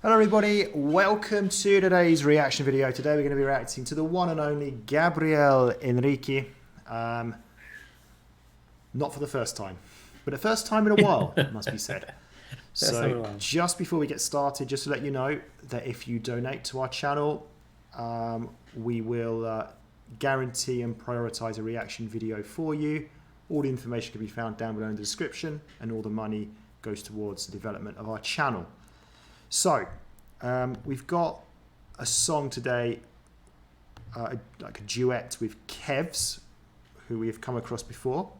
Hello everybody, welcome to today's reaction video. Today we're going to be reacting to the one and only Gabriel Henrique. Not for the first time, but the first time in a while, it must be said. So just before we get started, just to let you know that if you donate to our channel, we will guarantee and prioritize a reaction video for you. All the information can be found down below in the description, and all the money goes towards the development of our channel. So, we've got a song today, like a duet with Kevz, who we have come across before.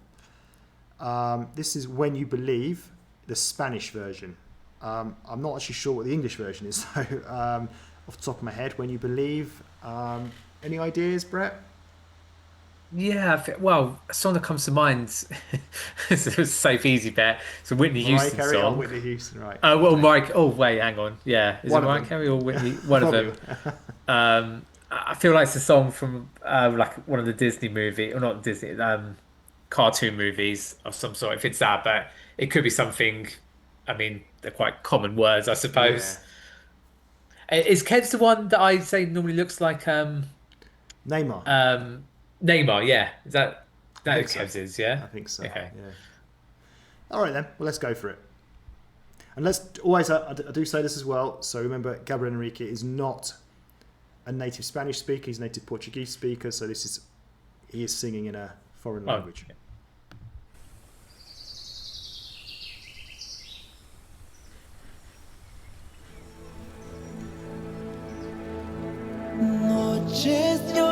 This is When You Believe, the Spanish version. I'm not actually sure what the English version is, so off the top of my head, When You Believe. Any ideas, Brett? Yeah, well, a song that comes to mind is a safe, easy bet. It's a Whitney Mariah Houston Carey or song. Whitney Houston, right? Well, Mike. Oh, wait, hang on. Yeah, is it One of Mariah them. Carey or Whitney? One of Probably. them. I feel like it's a song from like one of the Disney movie, or not Disney, cartoon movies of some sort. If it's that, but it could be something. I mean, they're quite common words, I Yeah. suppose. Is Kev's the one that I say normally looks like Neymar. um Neymar? Yeah, is I that who think so. Kev's is? Yeah. I think so. Okay. Yeah. All right then. Well, let's go for it. And let's always, I do say this as well. So remember, Gabriel Henrique is not a native Spanish speaker. He's a native Portuguese speaker. So he is singing in a foreign Oh, language. Noches de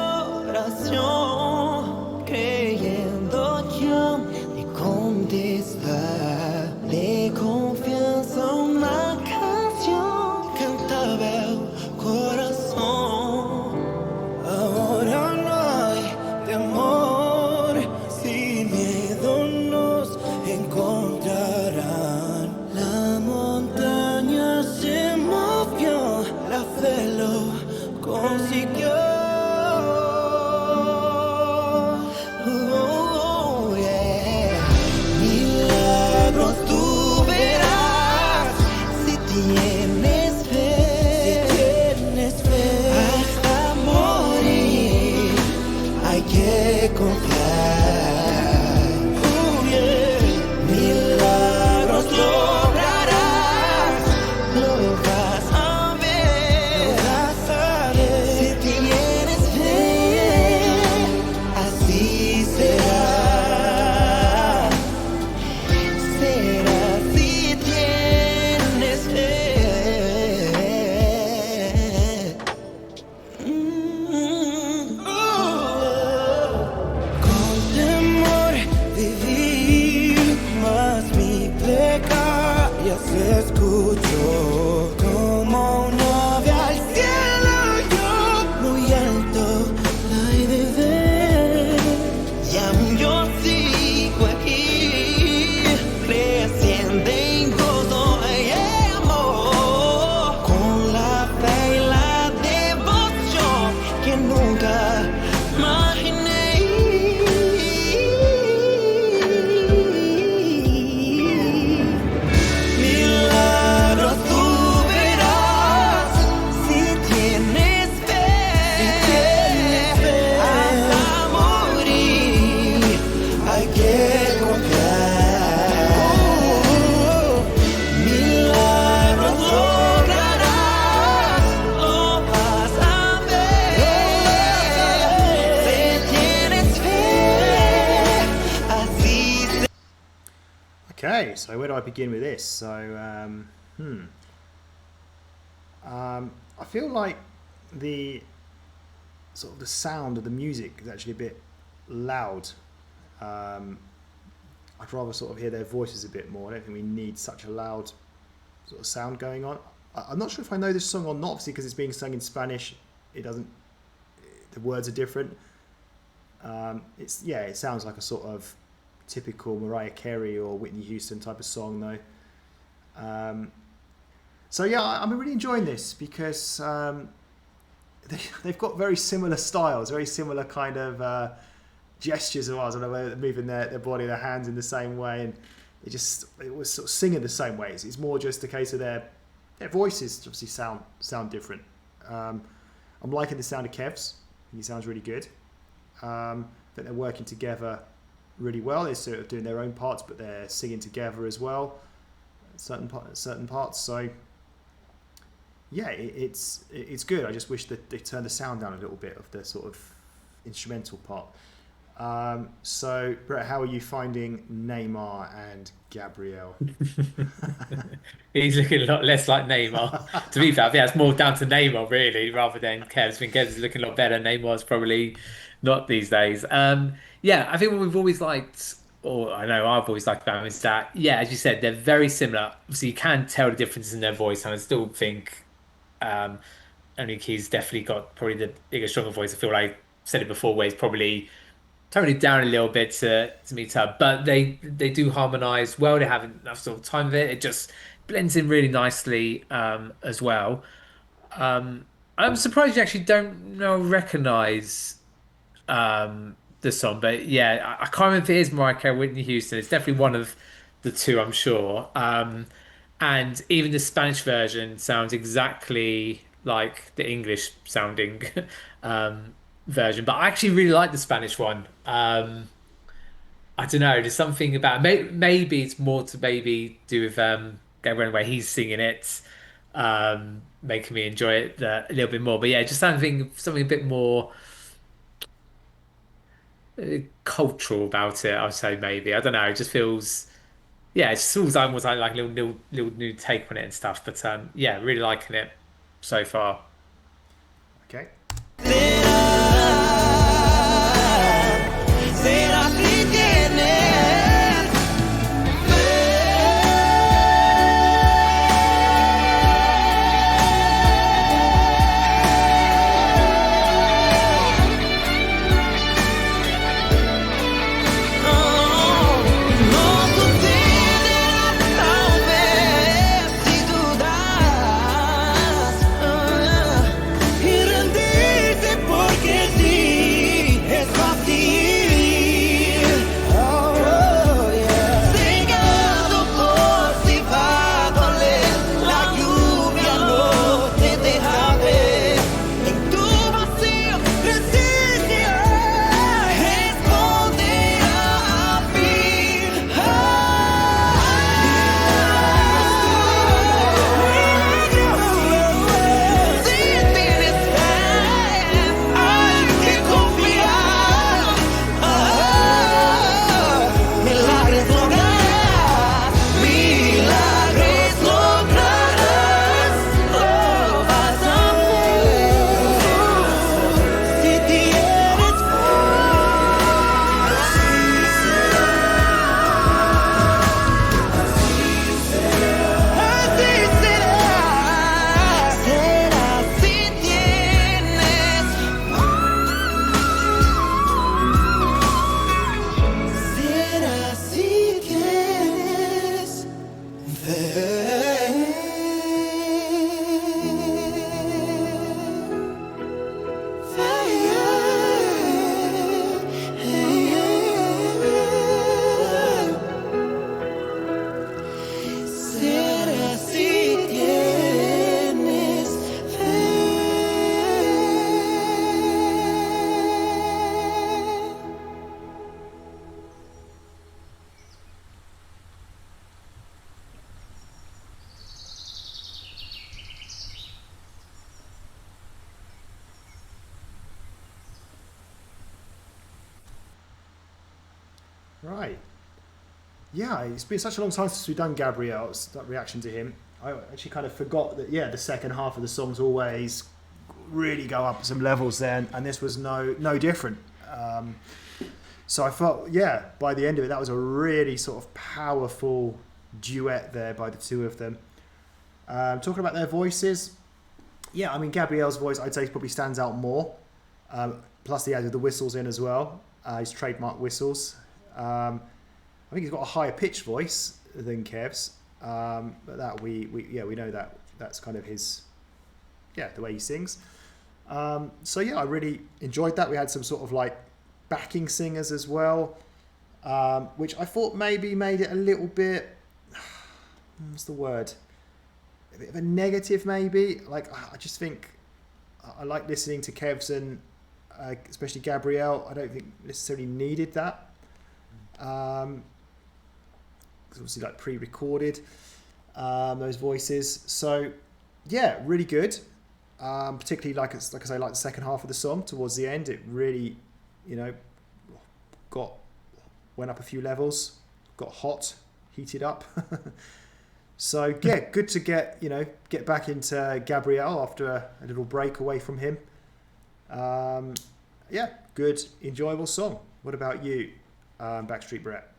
oración, creyendo yo le contestar, le confianza una canción, cantaba el corazón. Ahora no hay temor, sin miedo nos encontrarán. La montaña se movió, la fe lo consiguió. Oh, yeah. Milagros tú verás si tienes fe, hasta morir hay que confiar. Oh, yeah. Milagros lograrás, lo vas a ver, si tienes fe, así será. Será si tienes fe. Con temor viví, mas mi plegaria se escuchó como un ave al cielo. Yo muy alto la he de ver, y aún yo sigo aquí, creciendo en gozo y amor, con la fe y la devoción que nunca imaginé. Milagros tú verás si tienes fe, hasta morir hay que confiar. Milagros lograrás, lo vas a ver, si tienes fe, así será. Okay, so where do I begin with this? So, I feel like the sort of the sound of the music is actually a bit loud. I'd rather sort of hear their voices a bit more. I don't think we need such a loud sort of sound going on. I'm not sure if I know this song or not, obviously because it's being sung in Spanish. It doesn't. The words are different. It sounds like a sort of typical Mariah Carey or Whitney Houston type of song though. So yeah, I'm really enjoying this because they've got very similar styles, very similar kind of gestures of ours, and the way they're moving their body, their hands in the same way, and it was sort of singing the same way. It's more just a case of their their voices obviously sound different. I'm liking the sound of Kevz. He sounds really good. I think they're working together really well. They're sort of doing their own parts, but they're singing together as well. Certain parts. So yeah, it's good. I just wish that they turned the sound down a little bit of the sort of instrumental part. So Brett, how are you finding Neymar and Gabriel? He's looking a lot less like Neymar. To be fair, I think that's more down to Neymar really, rather than Kevz. I think Kevz is looking a lot better. Neymar's probably not these days. Yeah, I think what we've always liked, or I know I've always liked about them, is that yeah, as you said, they're very similar. So you can tell the differences in their voice, and I still think Enrique's definitely got probably the bigger, stronger voice. I feel like I said it before, where he's probably toned it down a little bit to meet up, but they do harmonize well. They have enough sort of time of it. It just blends in really nicely as well. I'm surprised you actually don't recognize the song, but yeah, I can't remember if it is Mariah Carey or Whitney Houston. It's definitely one of the two, I'm sure. And even the Spanish version sounds exactly like the English sounding version, but I actually really like the Spanish one. I don't know, there's something about maybe it's more to maybe do with Gabriel where he's singing it, making me enjoy it a little bit more. But yeah, just something a bit more cultural about it. I'd say maybe I don't know. It just feels yeah, it just feels almost like a little new take on it and stuff. But yeah, really liking it so far. Okay. Será que tienes no sucederá talvez si dudas y rendirse porque sí es fácil. Oh, yeah. Cegado por si va a doler, la lluvia no te deja ver. En tu vacío resiste a responder a mí. Si tienes fe, hay que confiar. Milagres lograrás, milagres lograrás, lo vas a ver. Si tienes así será, será si tienes, será si tienes será si tienes fe. Right. Yeah, it's been such a long time since we've done Gabriel's that reaction to him. I actually kind of forgot that. Yeah, the second half of the songs always really go up some levels there, and this was no different. So I felt, yeah, by the end of it, that was a really sort of powerful duet there by the two of them. Talking about their voices, yeah, I mean Gabriel's voice I'd say probably stands out more. Plus he added the whistles in as well, his trademark whistles. I think he's got a higher pitched voice than Kevz, but that we know that that's kind of his, the way he sings. So yeah, I really enjoyed that. We had some sort of like backing singers as well, which I thought maybe made it a little bit, what's the word? a bit of a negative maybe. Like I just think I like listening to Kevz and especially Gabriel. I don't think necessarily needed that. It's obviously like pre-recorded those voices. So yeah, really good. Particularly like I say, like the second half of the song towards the end, it really, you know, went up a few levels, got hot, heated up. So yeah, good to get back into Gabriel after a little break away from him. Yeah, good, enjoyable song. What about you, Backstreet Brett?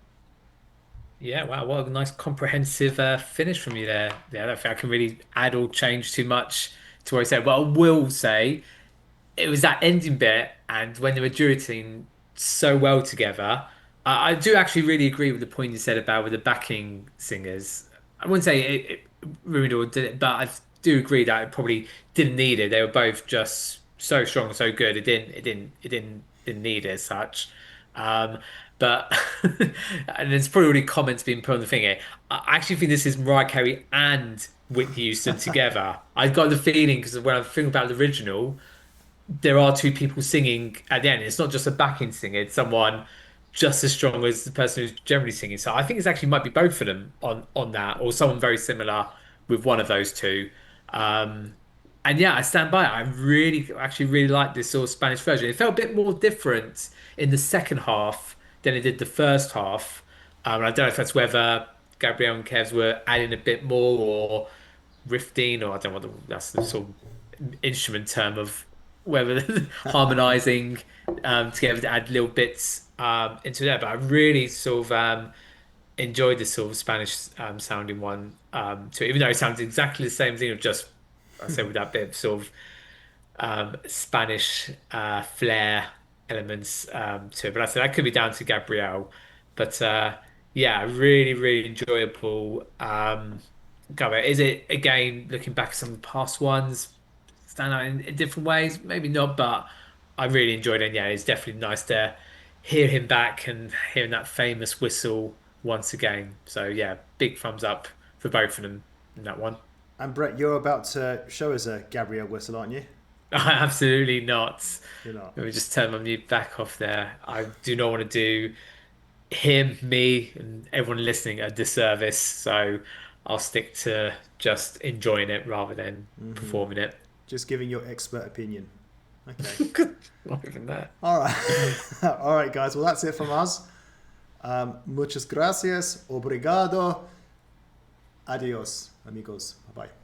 Yeah, wow, what a nice comprehensive finish from you there. Yeah, I don't think I can really add or change too much to what I said. But I will say it was that ending bit and when they were duetting so well together. I do actually really agree with the point you said about with the backing singers. I wouldn't say it ruined or did it, but I do agree that it probably didn't need it. They were both just so strong, and so good. It didn't need it as such. Um, but and there's probably already comments being put on the thing here. I actually think this is Mariah Carey and Whitney Houston together. I got the feeling because when I'm thinking about the original, there are two people singing at the end. It's not just a backing singer, it's someone just as strong as the person who's generally singing. So I think it's actually might be both of them on that, or someone very similar with one of those two. Um, and yeah, I stand by it. I actually really like this sort of Spanish version. It felt a bit more different in the second half than it did the first half. And I don't know if that's whether Gabriel and Kevz were adding a bit more or rifting, or I don't know that's the sort of instrument term of whether harmonizing together to add little bits into there. But I really sort of enjoyed this sort of Spanish sounding one too, even though it sounds exactly the same thing of just I said with that bit of sort of Spanish flair elements to it. But I said that could be down to Gabrielle. But yeah, really, really enjoyable. Cover. Is it again looking back at some of the past ones, stand out in different ways? Maybe not, but I really enjoyed it. Yeah, it's definitely nice to hear him back and hearing that famous whistle once again. So yeah, big thumbs up for both of them in that one. And Brett, you're about to show us a Gabriel whistle, aren't you? Absolutely not. You're not. Let me just turn my mute back off there. I do not want to do him, me, and everyone listening a disservice. So I'll stick to just enjoying it rather than performing it. Just giving your expert opinion. Okay. Not even that. All right. All right, guys. Well, that's it from us. Muchas gracias. Obrigado. Adios, amigos. Bye-bye.